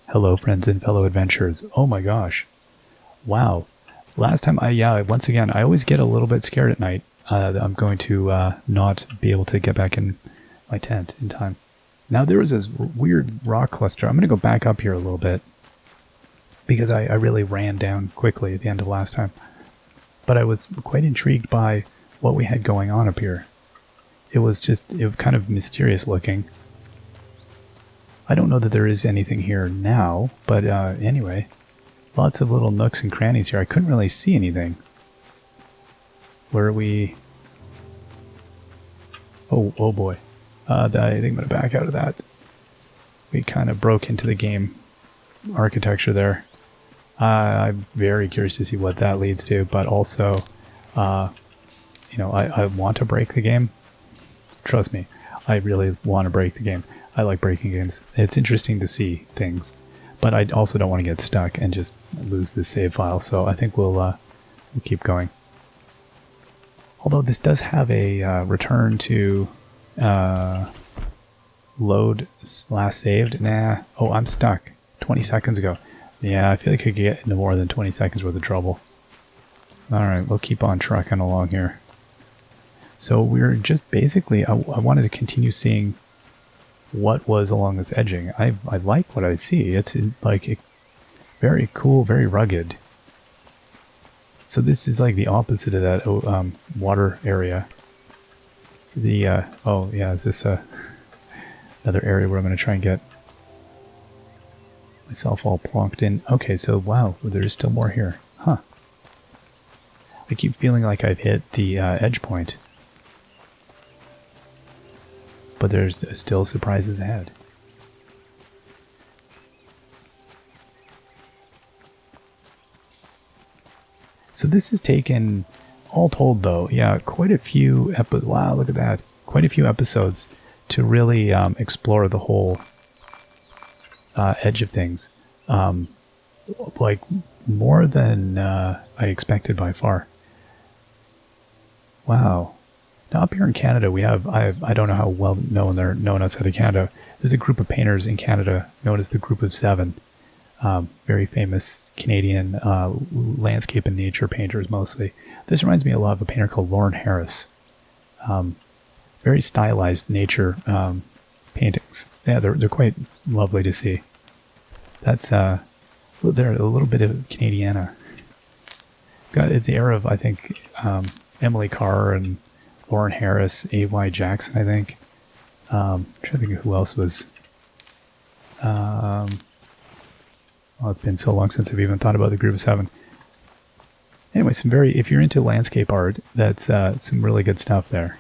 Hello, friends and fellow adventurers. Oh my gosh. Wow. Last time once again, I always get a little bit scared at night. That I'm going to not be able to get back in my tent in time. Now, there was this weird rock cluster. I'm going to go back up here a little bit because I really ran down quickly at the end of last time. But I was quite intrigued by what we had going on up here. It was kind of mysterious looking. I don't know that there is anything here now, but anyway, lots of little nooks and crannies here. I couldn't really see anything. Where are we? Oh boy. I think I'm going to back out of that. We kind of broke into the game architecture there. I'm very curious to see what that leads to, but also, I want to break the game. Trust me, I really want to break the game. I like breaking games. It's interesting to see things, but I also don't want to get stuck and just lose this save file. So I think we'll keep going. Although this does have a return to load last saved. Nah. Oh, I'm stuck. 20 seconds ago. Yeah, I feel like I could get into more than 20 seconds worth of trouble. Alright, we'll keep on trucking along here. So we're just basically, I wanted to continue seeing what was along this edging. I like what I see. It's like very cool, very rugged. So this is like the opposite of that water area. Is this another area where I'm going to try and get myself all plonked in? Okay, so wow, there's still more here. Huh. I keep feeling like I've hit the edge point. But there's still surprises ahead. So this has taken, all told though, quite a few wow, look at that. Quite a few episodes to really explore the whole edge of things. Like more than I expected by far. Wow. Now up here in Canada, we have, I don't know how well known they're known outside of Canada. There's a group of painters in Canada known as the Group of Seven. Very famous Canadian landscape and nature painters mostly. This reminds me a lot of a painter called Lauren Harris. Very stylized nature paintings. Yeah, they're quite lovely to see. That's they're a little bit of Canadiana. It's the era of, I think, Emily Carr and Lauren Harris, A.Y. Jackson, I think. I'm trying to think of who else was. It's been so long since I've even thought about the Group of Seven. Anyway, if you're into landscape art, that's some really good stuff there.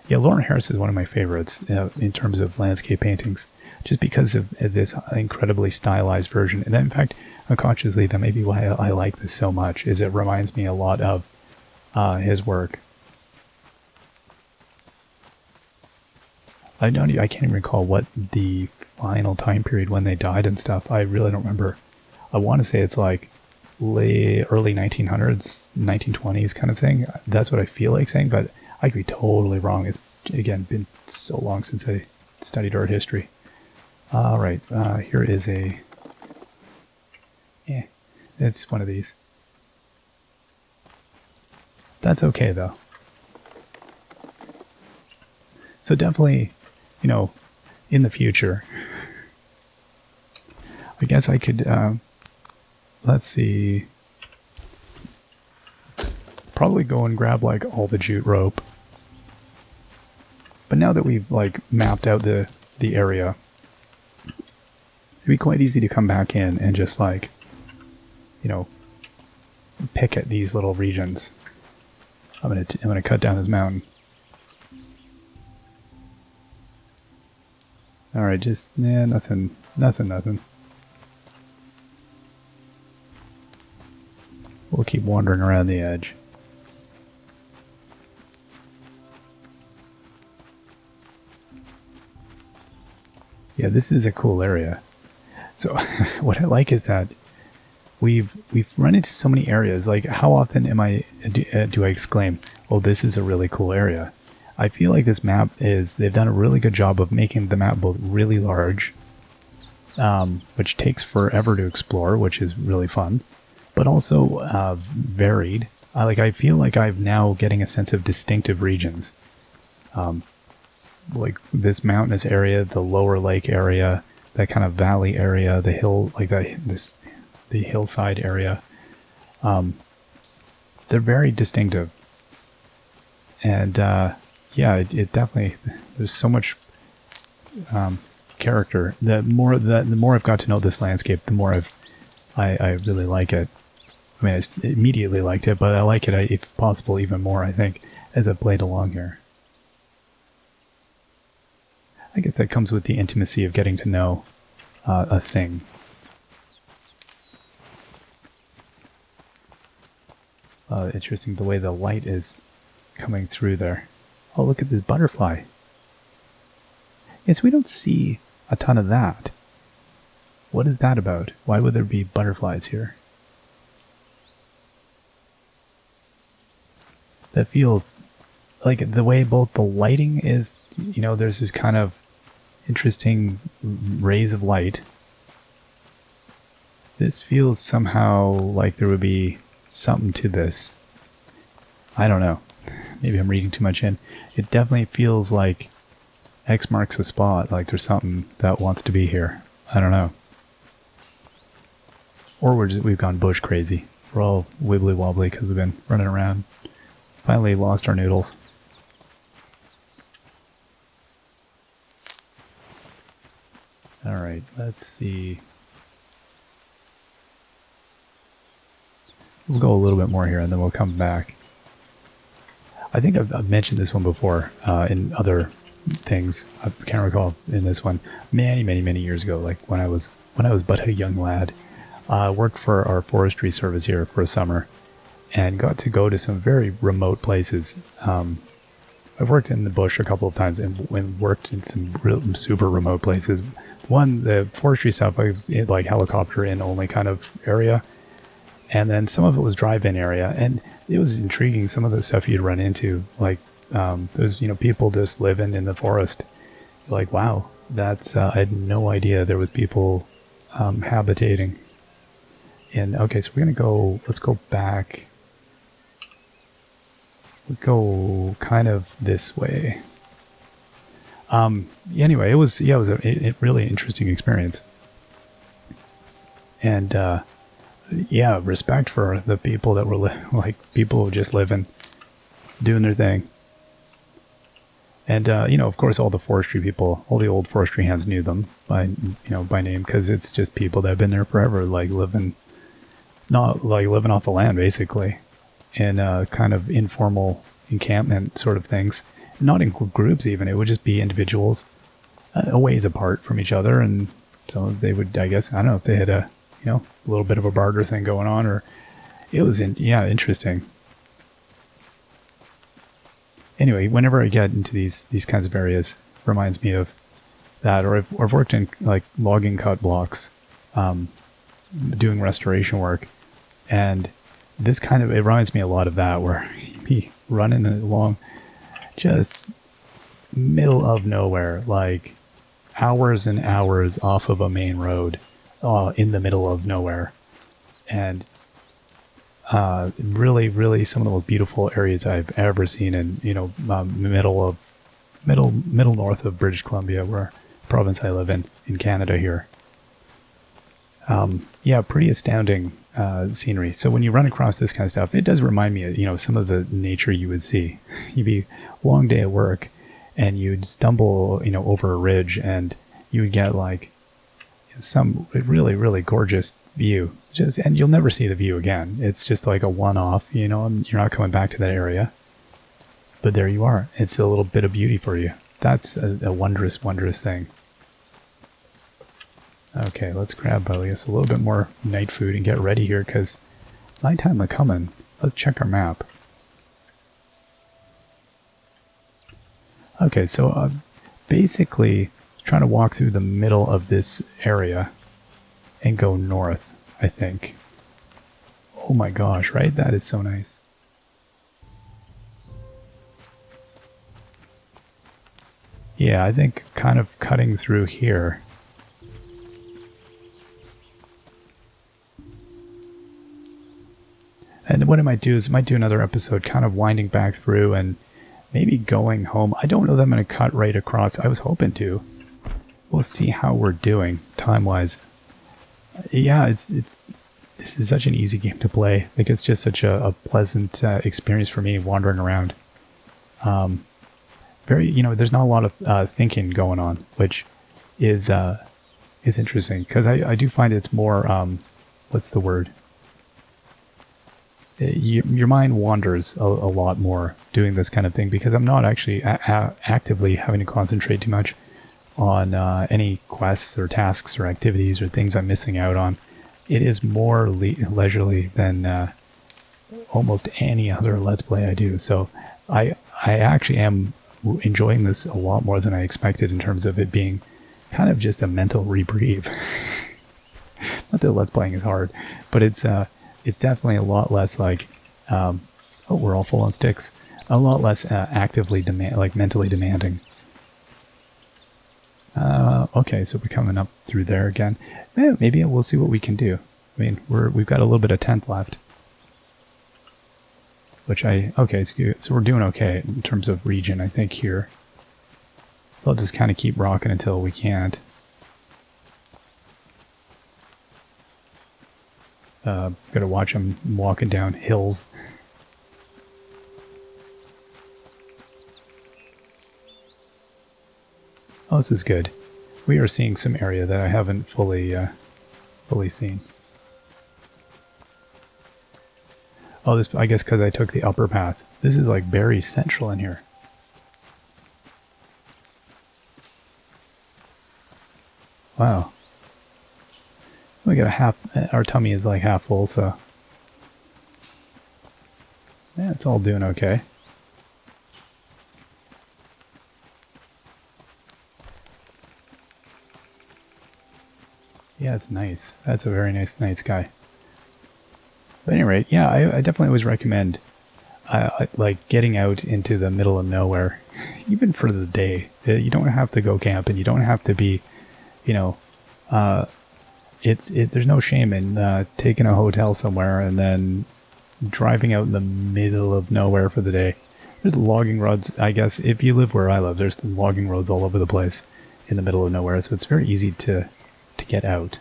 Yeah, Lauren Harris is one of my favorites in terms of landscape paintings, just because of this incredibly stylized version. And in fact, unconsciously, that may be why I like this so much, is it reminds me a lot of his work. I can't even recall what the final time period when they died and stuff. I really don't remember. I want to say it's like early 1900s, 1920s kind of thing. That's what I feel like saying, but I could be totally wrong. It's, again, been so long since I studied art history. All right, here is it's one of these. That's okay, though. So definitely, in the future, I guess I could, let's see, probably go and grab like all the jute rope. But now that we've like mapped out the area, it'd be quite easy to come back in and just like, pick at these little regions. I'm gonna cut down this mountain. Alright, just, nothing. We'll keep wandering around the edge. Yeah, this is a cool area. So, what I like is that we've run into so many areas. Like, how often do I exclaim, "Oh, this is a really cool area"? I feel like this map they've done a really good job of making the map both really large which takes forever to explore, which is really fun, but also varied. I feel like I'm now getting a sense of distinctive regions. Like this mountainous area, the lower lake area, that kind of valley area, the hill, like the hillside area. They're very distinctive. And yeah, it definitely, there's so much character. The more I've got to know this landscape, the more I really like it. I mean, I immediately liked it, but I like it, if possible, even more, I think, as I played along here. I guess that comes with the intimacy of getting to know a thing. Interesting the way the light is coming through there. Oh, look at this butterfly. Yes, we don't see a ton of that. What is that about? Why would there be butterflies here? That feels like the way both the lighting is, there's this kind of interesting rays of light. This feels somehow like there would be something to this. I don't know. Maybe I'm reading too much in. It definitely feels like X marks a spot, like there's something that wants to be here. I don't know. Or we've gone bush crazy. We're all wibbly wobbly because we've been running around. Finally lost our noodles. Alright, let's see. We'll go a little bit more here and then we'll come back. I think I've mentioned this one before in other things. I can't recall in this one. Many years ago, like when I was but a young lad. I worked for our forestry service here for a summer and got to go to some very remote places. I've worked in the bush a couple of times and worked in some real, super remote places. One, the forestry stuff, I was in like helicopter in only kind of area. And then some of it was drive-in area. And it was intriguing, some of the stuff you'd run into. Like, there's, people just living in the forest. You're like, wow, that's, I had no idea there was people habitating. And, okay, so we're going to go, let's go back. We'll go kind of this way. Anyway, it was a really interesting experience. And, yeah, respect for the people that were like people just living, doing their thing. And, of course, all the forestry people, all the old forestry hands knew them by name, because it's just people that have been there forever, like living off the land, basically, in kind of informal encampment sort of things. Not in groups even, it would just be individuals a ways apart from each other. And so they would, I guess, I don't know if they had a little bit of a barter thing going on, or it was interesting. Anyway, whenever I get into these kinds of areas, reminds me of that. Or I've worked in like logging cut blocks, doing restoration work, and this kind of, it reminds me a lot of that, where you be running along just middle of nowhere, like hours and hours off of a main road, in the middle of nowhere. And really, really some of the most beautiful areas I've ever seen in, middle north of British Columbia, where province I live in Canada here. Yeah, pretty astounding scenery. So when you run across this kind of stuff, it does remind me of, some of the nature you would see. You'd be a long day at work and you'd stumble, over a ridge, and you would get like some really, really gorgeous view. And you'll never see the view again. It's just like a one-off, and you're not coming back to that area. But there you are. It's a little bit of beauty for you. That's a wondrous, wondrous thing. Okay, let's grab, I guess, a little bit more night food and get ready here, because nighttime is coming. Let's check our map. Okay, so basically trying to walk through the middle of this area and go north, I think. Oh my gosh, right? That is so nice. Yeah, I think kind of cutting through here And what I might do is I might do another episode kind of winding back through and maybe going home. I don't know that I'm going to cut right across. I was hoping to. We'll see how we're doing time-wise. Yeah, this is such an easy game to play. Like, it's just such a pleasant experience for me wandering around. There's not a lot of thinking going on, which is interesting, because I do find it's more, what's the word? Your mind wanders a lot more doing this kind of thing, because I'm not actually actively having to concentrate too much on any quests or tasks or activities or things I'm missing out on. It is more leisurely than almost any other Let's Play I do. So I actually am enjoying this a lot more than I expected, in terms of it being kind of just a mental reprieve. Not that Let's Playing is hard, but it's definitely a lot less like, oh, we're all full on sticks. A lot less actively mentally demanding. Okay, so we're coming up through there again. Maybe we'll see what we can do. I mean, we've got a little bit of 10th left. Okay, so we're doing okay in terms of region, I think, here. So I'll just kind of keep rocking until we can't. Gotta watch them walking down hills. Oh, this is good. We are seeing some area that I haven't fully seen. Oh, this, I guess because I took the upper path. This is like very central in here. Wow. We got our tummy is like half full, so yeah, it's all doing okay. Yeah, it's nice. That's a very nice night sky. But at any rate, yeah, I definitely always recommend like getting out into the middle of nowhere, even for the day. You don't have to go camping. You don't have to be, there's no shame in taking a hotel somewhere and then driving out in the middle of nowhere for the day. There's logging roads, I guess. If you live where I live, there's logging roads all over the place in the middle of nowhere, so it's very easy to get out.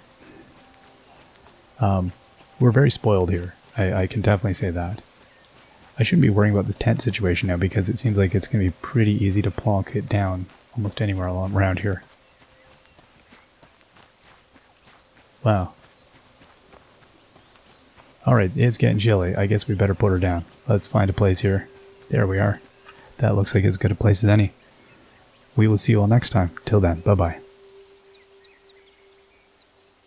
We're very spoiled here. I can definitely say that. I shouldn't be worrying about this tent situation now, because it seems like it's going to be pretty easy to plonk it down almost anywhere around here. Wow. Alright, it's getting chilly. I guess we better put her down. Let's find a place here. There we are. That looks like as good a place as any. We will see you all next time. Till then, bye-bye.